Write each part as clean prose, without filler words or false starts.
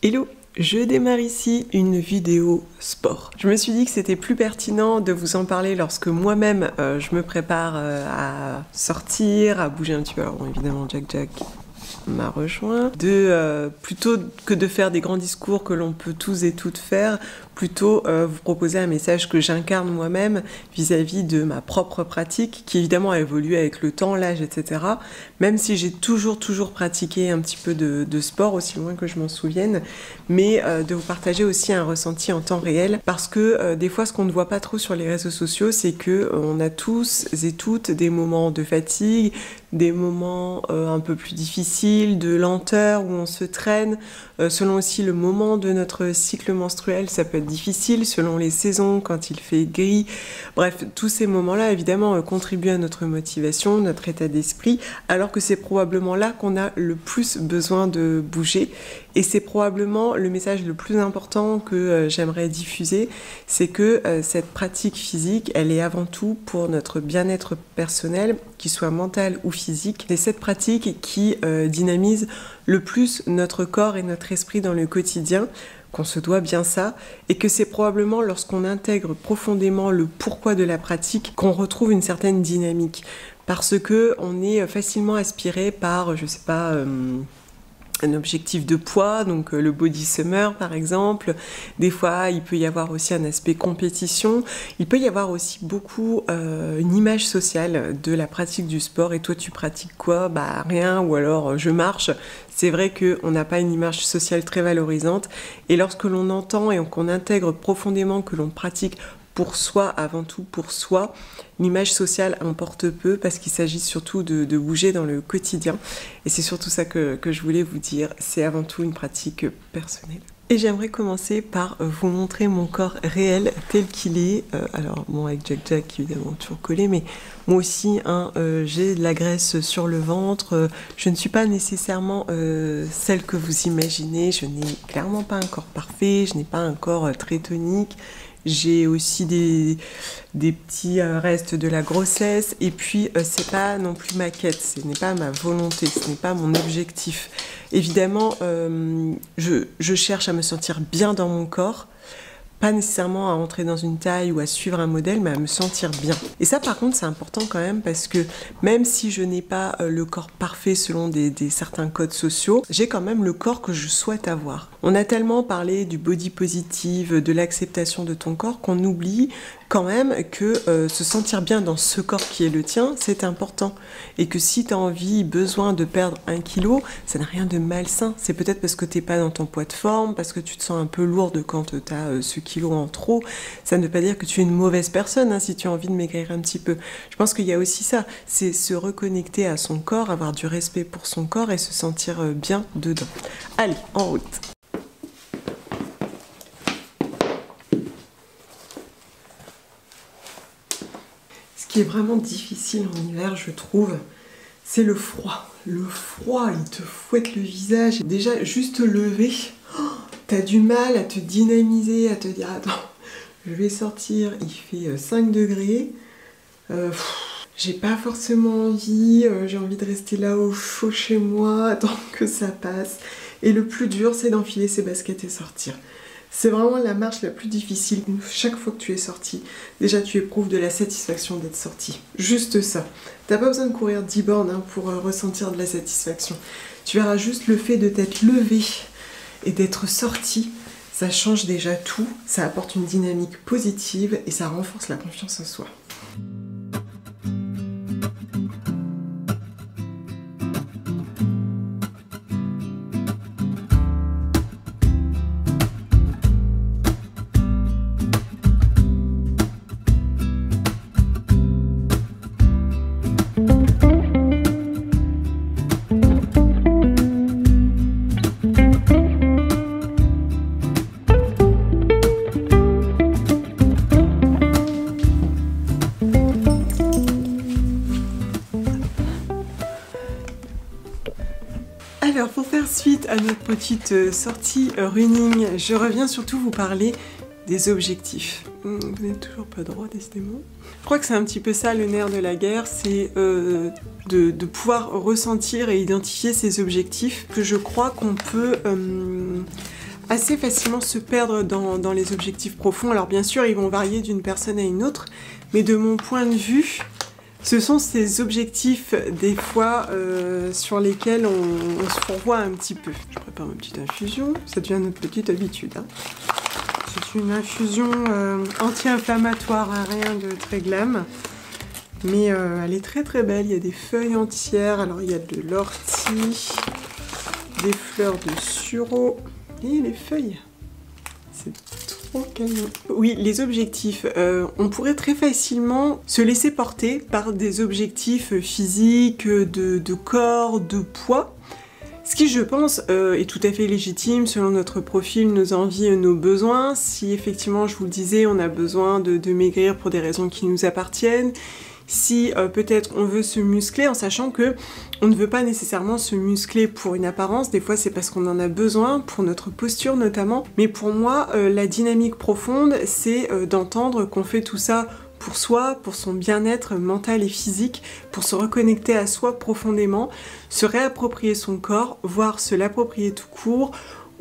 Hello, je démarre ici une vidéo sport. Je me suis dit que c'était plus pertinent de vous en parler lorsque moi-même je me prépare à sortir, à bouger un petit peu. Alors bon, évidemment Jack m'a rejoint. Plutôt que de faire des grands discours que l'on peut tous et toutes faire, plutôt vous proposer un message que j'incarne moi-même vis-à-vis de ma propre pratique, qui évidemment a évolué avec le temps, l'âge, etc. Même si j'ai toujours pratiqué un petit peu de sport, aussi loin que je m'en souvienne, mais de vous partager aussi un ressenti en temps réel, parce que des fois ce qu'on ne voit pas trop sur les réseaux sociaux, c'est que on a tous et toutes des moments de fatigue, des moments un peu plus difficiles, de lenteur, où on se traîne, selon aussi le moment de notre cycle menstruel, ça peut être difficile, selon les saisons, quand il fait gris. Bref, tous ces moments-là, évidemment, contribuent à notre motivation, notre état d'esprit, alors que c'est probablement là qu'on a le plus besoin de bouger. Et c'est probablement le message le plus important que j'aimerais diffuser, c'est que cette pratique physique, elle est avant tout pour notre bien-être personnel, qu'il soit mental ou physique. C'est cette pratique qui dynamise le plus notre corps et notre esprit dans le quotidien, qu'on se doit bien ça, et que c'est probablement lorsqu'on intègre profondément le pourquoi de la pratique qu'on retrouve une certaine dynamique. Parce que on est facilement aspiré par, je sais pas, un objectif de poids, donc le body summer par exemple. Des fois, il peut y avoir aussi un aspect compétition. Il peut y avoir aussi beaucoup une image sociale de la pratique du sport. Et toi, tu pratiques quoi? Bah rien, ou alors je marche. C'est vrai qu'on n'a pas une image sociale très valorisante. Et lorsque l'on entend et qu'on intègre profondément que l'on pratique pour soi, avant tout pour soi, l'image sociale importe peu parce qu'il s'agit surtout de bouger dans le quotidien. Et c'est surtout ça que je voulais vous dire, c'est avant tout une pratique personnelle. Et j'aimerais commencer par vous montrer mon corps réel tel qu'il est. Alors bon, avec Jack évidemment toujours collé, mais moi aussi, j'ai de la graisse sur le ventre. Je ne suis pas nécessairement celle que vous imaginez. Je n'ai clairement pas un corps parfait, je n'ai pas un corps très tonique. J'ai aussi des petits restes de la grossesse, et puis c'est pas non plus ma quête, ce n'est pas ma volonté, ce n'est pas mon objectif. Évidemment, je cherche à me sentir bien dans mon corps, pas nécessairement à entrer dans une taille ou à suivre un modèle, mais à me sentir bien. Et ça, par contre, c'est important quand même, parce que même si je n'ai pas le corps parfait selon certains codes sociaux, j'ai quand même le corps que je souhaite avoir. On a tellement parlé du body positive, de l'acceptation de ton corps, qu'on oublie quand même que se sentir bien dans ce corps qui est le tien, c'est important. Et que si tu as envie, besoin de perdre 1 kilo, ça n'a rien de malsain. C'est peut-être parce que tu n'es pas dans ton poids de forme, parce que tu te sens un peu lourde quand tu as ce kilo en trop. Ça ne veut pas dire que tu es une mauvaise personne, hein, si tu as envie de maigrir un petit peu. Je pense qu'il y a aussi ça, c'est se reconnecter à son corps, avoir du respect pour son corps et se sentir bien dedans. Allez, en route! Ce qui est vraiment difficile en hiver, je trouve, c'est le froid. Le froid, il te fouette le visage. Déjà, juste te lever, t'as du mal à te dynamiser, à te dire « Attends, je vais sortir, il fait 5 degrés. J'ai pas forcément envie, j'ai envie de rester là au chaud chez moi, tant que ça passe. » Et le plus dur, c'est d'enfiler ses baskets et sortir. C'est vraiment la marche la plus difficile. Chaque fois que tu es sorti, déjà tu éprouves de la satisfaction d'être sorti. Juste ça. T'as pas besoin de courir 10 bornes pour ressentir de la satisfaction. Tu verras juste le fait de t'être levé et d'être sorti, ça change déjà tout. Ça apporte une dynamique positive et ça renforce la confiance en soi. Alors pour faire suite à notre petite sortie running, je reviens surtout vous parler des objectifs. Vous n'êtes toujours pas droit, décidément. Je crois que c'est un petit peu ça le nerf de la guerre, c'est de pouvoir ressentir et identifier ces objectifs que je crois qu'on peut assez facilement se perdre dans les objectifs profonds. Alors bien sûr, ils vont varier d'une personne à une autre, mais de mon point de vue, ce sont ces objectifs, des fois, sur lesquels on se fourvoie un petit peu. Je prépare ma petite infusion, ça devient notre petite habitude. Hein. C'est une infusion anti-inflammatoire, hein, rien de très glam. Mais elle est très très belle, il y a des feuilles entières, alors il y a de l'ortie, des fleurs de sureau, et les feuilles. C'est trop canon. Oui, les objectifs. On pourrait très facilement se laisser porter par des objectifs physiques, de corps, de poids. Ce qui, je pense, est tout à fait légitime selon notre profil, nos envies, nos besoins. Si effectivement, je vous le disais, on a besoin de maigrir pour des raisons qui nous appartiennent, si peut-être on veut se muscler, en sachant que on ne veut pas nécessairement se muscler pour une apparence, des fois c'est parce qu'on en a besoin, pour notre posture notamment, mais pour moi, la dynamique profonde, c'est d'entendre qu'on fait tout ça pour soi, pour son bien-être mental et physique, pour se reconnecter à soi profondément, se réapproprier son corps, voire se l'approprier tout court,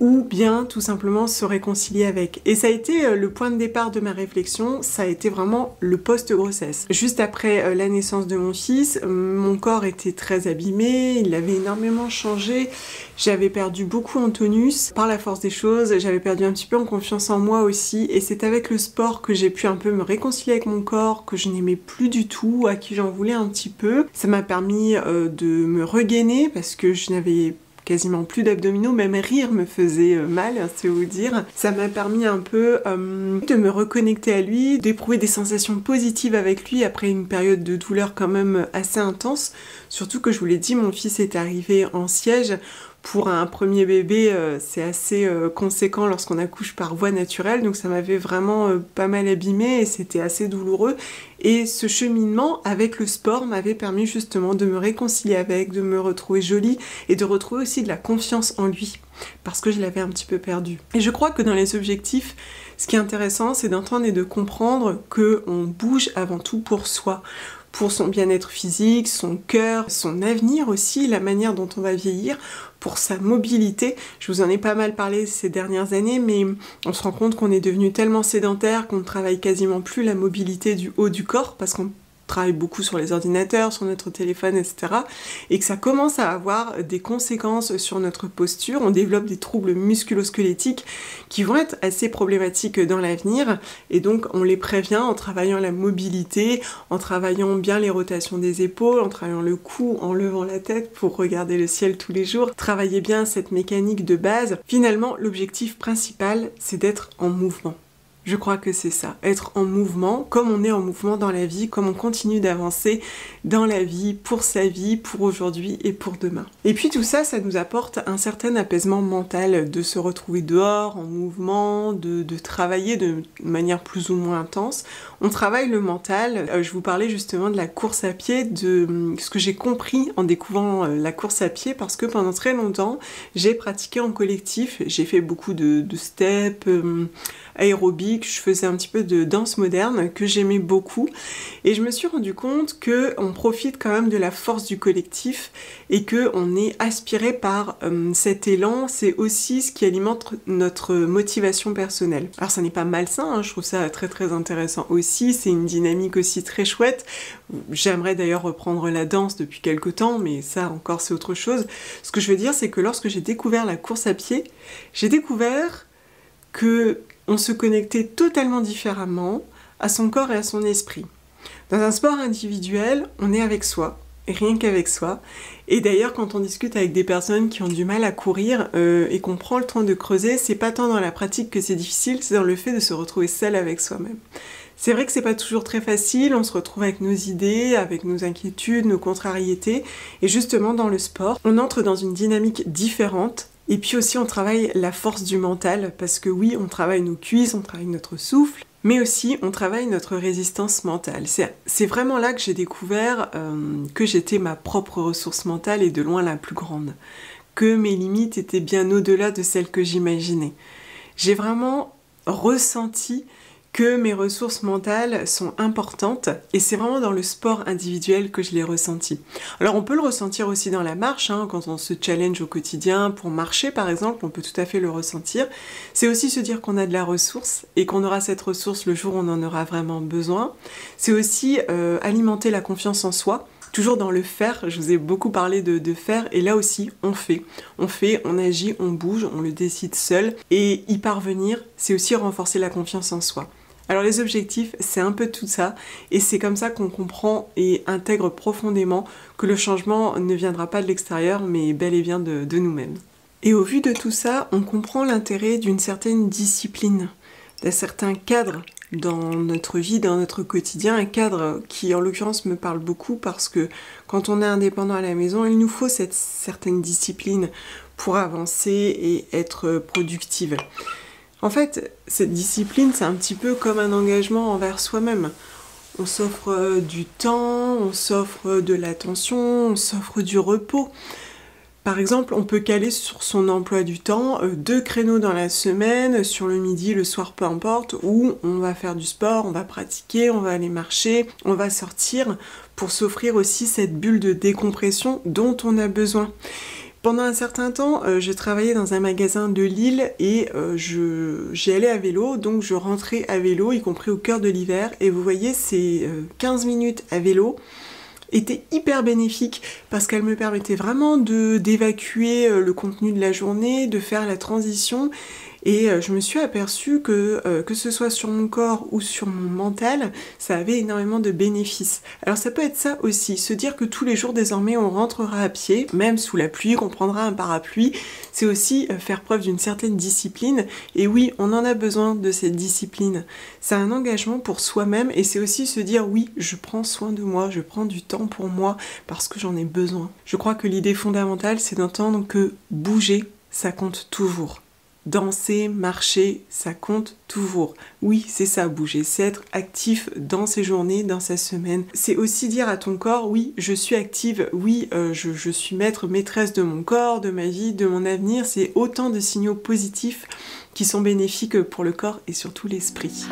ou bien tout simplement se réconcilier avec. Et ça a été le point de départ de ma réflexion, ça a été vraiment le post-grossesse. Juste après la naissance de mon fils, mon corps était très abîmé, il avait énormément changé, j'avais perdu beaucoup en tonus, par la force des choses, j'avais perdu un petit peu en confiance en moi aussi, et c'est avec le sport que j'ai pu un peu me réconcilier avec mon corps, que je n'aimais plus du tout, à qui j'en voulais un petit peu. Ça m'a permis de me regainer, parce que je n'avais quasiment plus d'abdominaux, même rire me faisait mal, c'est vous dire. Ça m'a permis un peu de me reconnecter à lui, d'éprouver des sensations positives avec lui après une période de douleur quand même assez intense. Surtout que je vous l'ai dit, mon fils est arrivé en siège. Pour un premier bébé, c'est assez conséquent lorsqu'on accouche par voie naturelle, donc ça m'avait vraiment pas mal abîmé et c'était assez douloureux. Et ce cheminement avec le sport m'avait permis justement de me réconcilier avec, de me retrouver jolie et de retrouver aussi de la confiance en lui, parce que je l'avais un petit peu perdu. Et je crois que dans les objectifs, ce qui est intéressant, c'est d'entendre et de comprendre qu'on bouge avant tout pour soi, pour son bien-être physique, son cœur, son avenir aussi, la manière dont on va vieillir, pour sa mobilité. Je vous en ai pas mal parlé ces dernières années, mais on se rend compte qu'on est devenu tellement sédentaire qu'on ne travaille quasiment plus la mobilité du haut du corps, parce qu'on travaille beaucoup sur les ordinateurs, sur notre téléphone, etc. Et que ça commence à avoir des conséquences sur notre posture. On développe des troubles musculo-squelettiques qui vont être assez problématiques dans l'avenir. Et donc on les prévient en travaillant la mobilité, en travaillant bien les rotations des épaules, en travaillant le cou, en levant la tête pour regarder le ciel tous les jours. Travailler bien cette mécanique de base. Finalement, l'objectif principal, c'est d'être en mouvement. Je crois que c'est ça, être en mouvement, comme on est en mouvement dans la vie, comme on continue d'avancer dans la vie, pour sa vie, pour aujourd'hui et pour demain. Et puis tout ça, ça nous apporte un certain apaisement mental, de se retrouver dehors, en mouvement, de travailler de manière plus ou moins intense. On travaille le mental. Je vous parlais justement de la course à pied, de ce que j'ai compris en découvrant la course à pied, parce que pendant très longtemps, j'ai pratiqué en collectif, j'ai fait beaucoup de steps, aérobic, je faisais un petit peu de danse moderne que j'aimais beaucoup et je me suis rendu compte que on profite quand même de la force du collectif et que on est aspiré par cet élan. C'est aussi ce qui alimente notre motivation personnelle. Alors ça n'est pas malsain, hein, je trouve ça très très intéressant aussi, c'est une dynamique aussi très chouette. J'aimerais d'ailleurs reprendre la danse depuis quelque temps, mais ça encore c'est autre chose. Ce que je veux dire, c'est que lorsque j'ai découvert la course à pied, j'ai découvert que on se connectait totalement différemment à son corps et à son esprit. Dans un sport individuel, on est avec soi, et rien qu'avec soi. Et d'ailleurs, quand on discute avec des personnes qui ont du mal à courir et qu'on prend le temps de creuser, c'est pas tant dans la pratique que c'est difficile, c'est dans le fait de se retrouver seul avec soi-même. C'est vrai que c'est pas toujours très facile, on se retrouve avec nos idées, avec nos inquiétudes, nos contrariétés, et justement dans le sport, on entre dans une dynamique différente. Et puis aussi on travaille la force du mental, parce que oui, on travaille nos cuisses, on travaille notre souffle, mais aussi on travaille notre résistance mentale. C'est vraiment là que j'ai découvert que j'étais ma propre ressource mentale et de loin la plus grande, que mes limites étaient bien au-delà de celles que j'imaginais. J'ai vraiment ressenti que mes ressources mentales sont importantes et c'est vraiment dans le sport individuel que je l'ai ressenti. Alors on peut le ressentir aussi dans la marche, hein, quand on se challenge au quotidien pour marcher par exemple, on peut tout à fait le ressentir. C'est aussi se dire qu'on a de la ressource et qu'on aura cette ressource le jour où on en aura vraiment besoin. C'est aussi alimenter la confiance en soi. Toujours dans le faire, je vous ai beaucoup parlé de faire, et là aussi, on fait, on agit, on bouge, on le décide seul, et y parvenir, c'est aussi renforcer la confiance en soi. Alors les objectifs, c'est un peu tout ça, et c'est comme ça qu'on comprend et intègre profondément que le changement ne viendra pas de l'extérieur, mais bel et bien de nous-mêmes. Et au vu de tout ça, on comprend l'intérêt d'une certaine discipline, d'un certain cadre dans notre vie, dans notre quotidien, un cadre qui en l'occurrence me parle beaucoup parce que quand on est indépendant à la maison, il nous faut cette certaine discipline pour avancer et être productive. En fait, cette discipline, c'est un petit peu comme un engagement envers soi-même. On s'offre du temps, on s'offre de l'attention, on s'offre du repos. Par exemple, on peut caler sur son emploi du temps 2 créneaux dans la semaine, sur le midi, le soir, peu importe, où on va faire du sport, on va pratiquer, on va aller marcher, on va sortir pour s'offrir aussi cette bulle de décompression dont on a besoin. Pendant un certain temps, j'ai travaillé dans un magasin de Lille et j'y allais à vélo, donc je rentrais à vélo, y compris au cœur de l'hiver, et vous voyez, ces 15 minutes à vélo était hyper bénéfique parce qu'elle me permettait vraiment d'évacuer le contenu de la journée, de faire la transition et je me suis aperçue que ce soit sur mon corps ou sur mon mental, ça avait énormément de bénéfices. Alors ça peut être ça aussi, se dire que tous les jours désormais on rentrera à pied, même sous la pluie, qu'on prendra un parapluie, c'est aussi faire preuve d'une certaine discipline et oui, on en a besoin de cette discipline. C'est un engagement pour soi-même et c'est aussi se dire oui, je prends soin de moi, je prends du temps pour moi parce que j'en ai besoin. Je crois que l'idée fondamentale c'est d'entendre que bouger, ça compte toujours. Danser, marcher, ça compte toujours. Oui, c'est ça, bouger, c'est être actif dans ses journées, dans sa semaine. C'est aussi dire à ton corps, oui, je suis active, oui, je suis maîtresse de mon corps, de ma vie, de mon avenir. C'est autant de signaux positifs qui sont bénéfiques pour le corps et surtout l'esprit.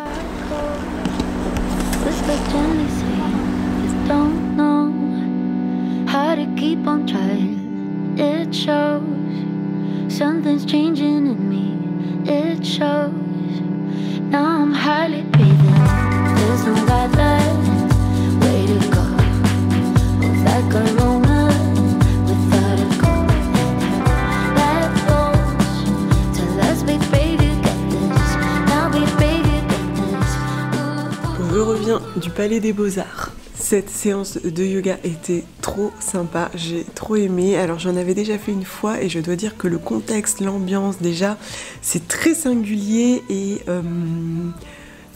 Something's changing in me, it shows. Now I'm hardly breathing. There's no guidelines, way to go. Like a Roman without a goal. That goes, tell us we pray to get this. Now we pray to get this. Je reviens du Palais des Beaux-Arts. Cette séance de yoga était trop sympa, j'ai trop aimé. Alors j'en avais déjà fait une fois et je dois dire que le contexte, l'ambiance déjà, c'est très singulier et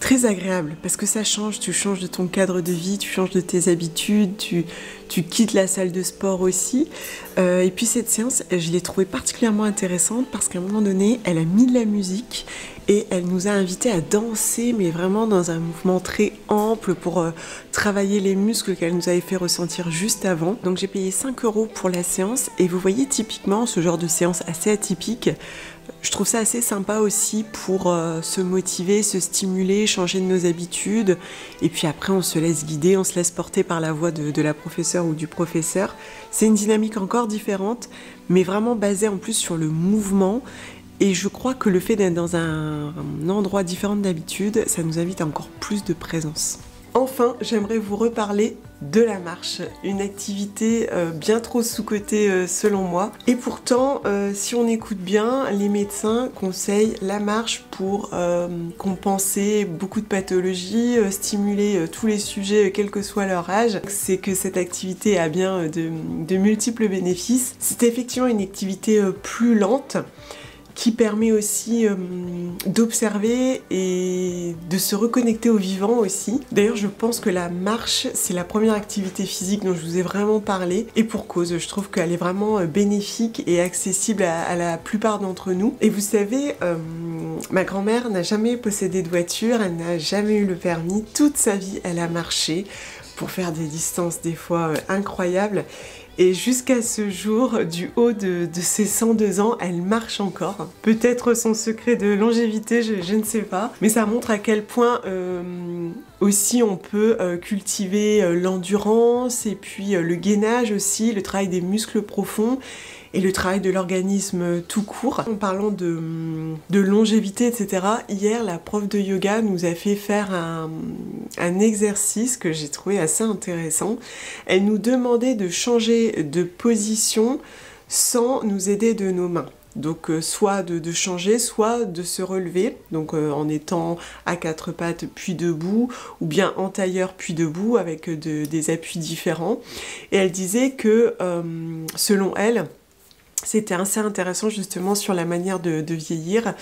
très agréable parce que ça change, tu changes de ton cadre de vie, tu changes de tes habitudes, tu quittes la salle de sport aussi. Et puis cette séance, je l'ai trouvée particulièrement intéressante parce qu'à un moment donné, elle a mis de la musique et elle nous a invités à danser, mais vraiment dans un mouvement très ample pour travailler les muscles qu'elle nous avait fait ressentir juste avant. Donc j'ai payé 5 € pour la séance et vous voyez typiquement ce genre de séance assez atypique. Je trouve ça assez sympa aussi pour se motiver, se stimuler, changer de nos habitudes. Et puis après, on se laisse guider, on se laisse porter par la voix de la professeure ou du professeur. C'est une dynamique encore différente, mais vraiment basée en plus sur le mouvement. Et je crois que le fait d'être dans un endroit différent d'habitude, ça nous invite à encore plus de présence. Enfin, j'aimerais vous reparler de la marche, une activité bien trop sous-cotée selon moi. Et pourtant, si on écoute bien, les médecins conseillent la marche pour compenser beaucoup de pathologies, stimuler tous les sujets, quel que soit leur âge. C'est que cette activité a bien de multiples bénéfices. C'est effectivement une activité plus lente, qui permet aussi d'observer et de se reconnecter au vivant aussi. D'ailleurs, je pense que la marche, c'est la première activité physique dont je vous ai vraiment parlé, et pour cause, je trouve qu'elle est vraiment bénéfique et accessible à la plupart d'entre nous. Et vous savez, ma grand-mère n'a jamais possédé de voiture, elle n'a jamais eu le permis, toute sa vie elle a marché pour faire des distances des fois incroyables. Et jusqu'à ce jour, du haut de ses 102 ans, elle marche encore. Peut-être son secret de longévité, je ne sais pas. Mais ça montre à quel point aussi on peut cultiver l'endurance et puis le gainage aussi, le travail des muscles profonds et le travail de l'organisme tout court. En parlant de longévité, etc., hier, la prof de yoga nous a fait faire un exercice que j'ai trouvé assez intéressant. Elle nous demandait de changer de position sans nous aider de nos mains. Donc soit de changer, soit de se relever, donc en étant à quatre pattes puis debout, ou bien en tailleur puis debout avec des appuis différents. Et elle disait que selon elle, c'était assez intéressant justement sur la manière de vieillir.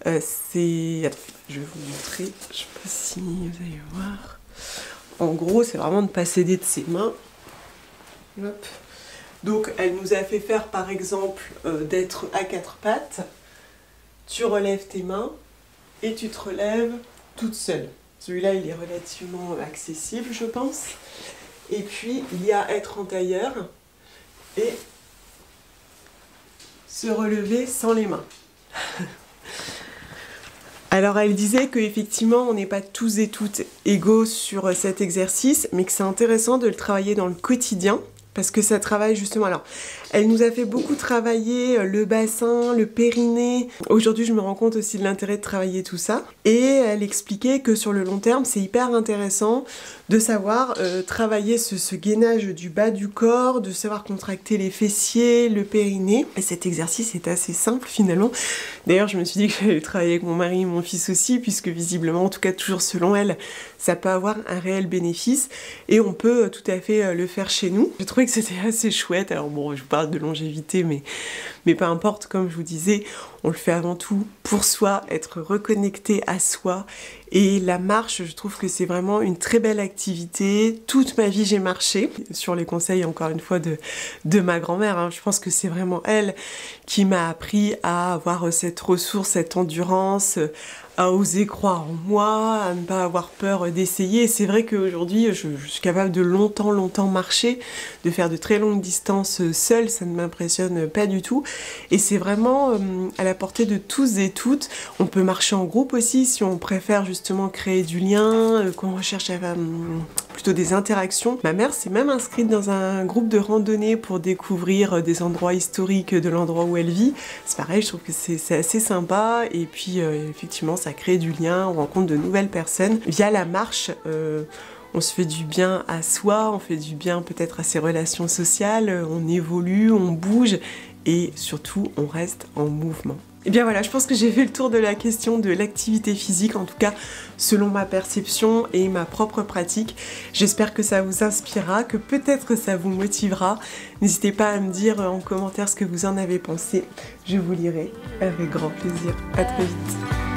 Attends, je vais vous montrer, je sais pas si vous allez voir. En gros, c'est vraiment de ne pas s'aider de ses mains. Hop. Donc elle nous a fait faire par exemple d'être à quatre pattes. Tu relèves tes mains et tu te relèves toute seule. Celui-là, il est relativement accessible, je pense. Et puis, il y a être en tailleur et se relever sans les mains. Alors elle disait qu'effectivement on n'est pas tous et toutes égaux sur cet exercice, mais que c'est intéressant de le travailler dans le quotidien, parce que ça travaille justement. Alors, elle nous a fait beaucoup travailler le bassin, le périnée. Aujourd'hui, je me rends compte aussi de l'intérêt de travailler tout ça. Et elle expliquait que sur le long terme, c'est hyper intéressant de savoir travailler ce gainage du bas du corps, de savoir contracter les fessiers, le périnée. Et cet exercice est assez simple finalement. D'ailleurs, je me suis dit que j'allais travailler avec mon mari et mon fils aussi, puisque visiblement, en tout cas toujours selon elle, ça peut avoir un réel bénéfice. Et on peut tout à fait le faire chez nous. J'ai trouvé que c'était assez chouette. Alors bon, je vous parle de longévité, mais peu importe, comme je vous disais, on le fait avant tout pour soi, être reconnecté à soi. Et la marche, je trouve que c'est vraiment une très belle activité. Toute ma vie, j'ai marché, sur les conseils, encore une fois, de ma grand-mère. Hein. Je pense que c'est vraiment elle qui m'a appris à avoir cette ressource, cette endurance, à oser croire en moi, à ne pas avoir peur d'essayer. Et c'est vrai qu'aujourd'hui, je suis capable de longtemps marcher, de faire de très longues distances seule, ça ne m'impressionne pas du tout. Et c'est vraiment à la portée de tous et toutes. On peut marcher en groupe aussi, si on préfère justement créer du lien, qu'on recherche plutôt des interactions. Ma mère s'est même inscrite dans un groupe de randonnée pour découvrir des endroits historiques de l'endroit où elle vit. C'est pareil, je trouve que c'est assez sympa. Et puis effectivement, ça crée du lien, on rencontre de nouvelles personnes. Via la marche, on se fait du bien à soi, on fait du bien peut-être à ses relations sociales, on évolue, on bouge et surtout on reste en mouvement. Et bien voilà, je pense que j'ai fait le tour de la question de l'activité physique, en tout cas selon ma perception et ma propre pratique. J'espère que ça vous inspirera, que peut-être ça vous motivera. N'hésitez pas à me dire en commentaire ce que vous en avez pensé. Je vous lirai avec grand plaisir. À très vite.